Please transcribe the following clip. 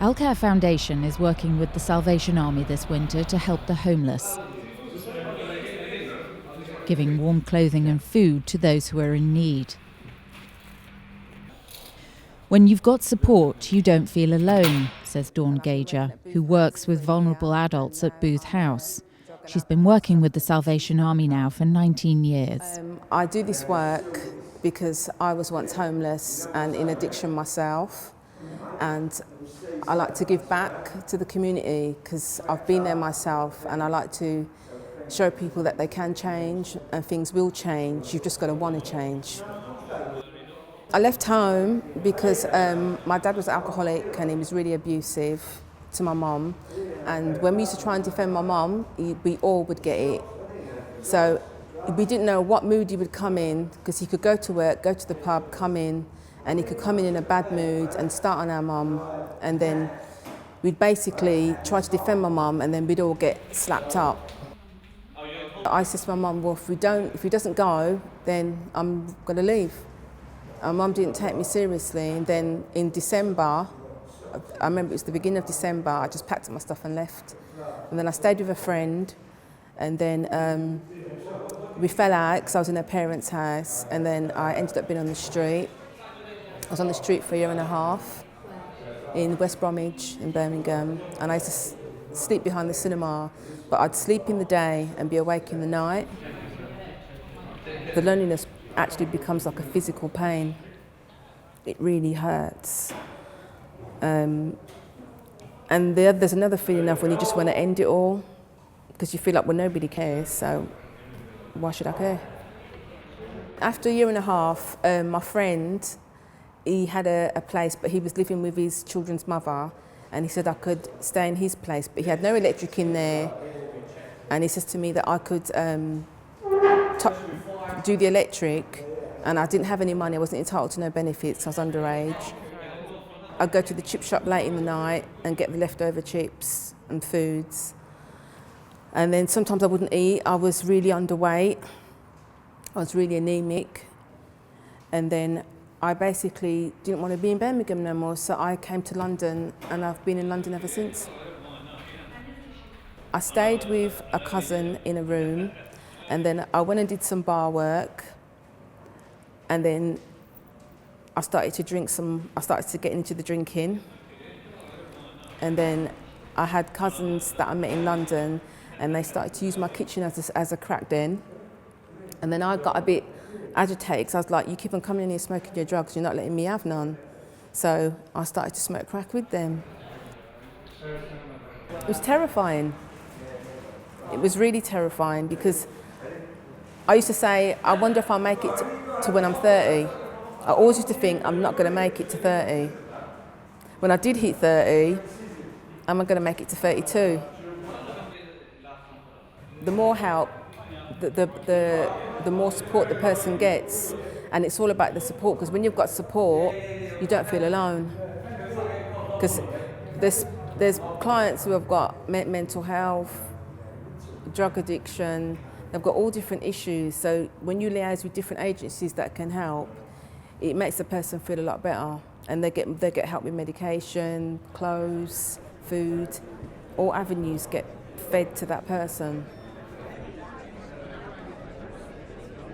Al-Khair Foundation is working with the Salvation Army this winter to help the homeless, giving warm clothing and food to those who are in need. When you've got support, you don't feel alone, says Gager, who works with vulnerable adults at Booth House. She's been working with the Salvation Army now for 19 years. I do this work because I was once homeless and in addiction myself, and I like to give back to the community because I've been there myself, and I like to show people that they can change and things will change. You've just got to want to change. I left home because my dad was alcoholic and he was really abusive to my mum, and when we used to try and defend my mum, we all would get it. So we didn't know what mood he would come in, because he could go to work, go to the pub, come in, and he could come in a bad mood and start on our mum, and then we'd basically try to defend my mum, and then we'd all get slapped up. I said to my mum, well, if he doesn't go, then I'm going to leave. My mum didn't take me seriously, and then in December, I remember it was the beginning of December, I just packed up my stuff and left. And then I stayed with a friend, and then we fell out because I was in her parents' house, and then I ended up being on the street. I was on the street for a year and a half in West Bromwich in Birmingham, and I used to sleep behind the cinema, but I'd sleep in the day and be awake in the night. The loneliness actually becomes like a physical pain. It really hurts. And there's another feeling of when you just want to end it all, because you feel like, well, nobody cares, so why should I care? After a year and a half, my friend, he had a place, but he was living with his children's mother, and he said I could stay in his place, but he had no electric in there, and he says to me that I could do the electric, and I didn't have any money, I wasn't entitled to no benefits, I was underage. I'd go to the chip shop late in the night and get the leftover chips and foods. And then sometimes I wouldn't eat, I was really underweight, I was really anemic. And then I basically didn't want to be in Birmingham no more, so I came to London, and I've been in London ever since. I stayed with a cousin in a room, and then I went and did some bar work, and then I started to get into the drinking. And then I had cousins that I met in London, and they started to use my kitchen as a crack den. And then I got a bit agitated, because I was like, you keep on coming in here smoking your drugs, you're not letting me have none. So I started to smoke crack with them. It was terrifying. It was really terrifying, because I used to say, I wonder if I'll make it to when I'm 30. I always used to think, I'm not going to make it to 30. When I did hit 30, am I going to make it to 32? The more help, the more support the person gets, and it's all about the support, because when you've got support, you don't feel alone. Because there's clients who have got mental health, drug addiction, they've got all different issues, so when you liaise with different agencies that can help, it makes the person feel a lot better, and they get help with medication, clothes, food, all avenues get fed to that person.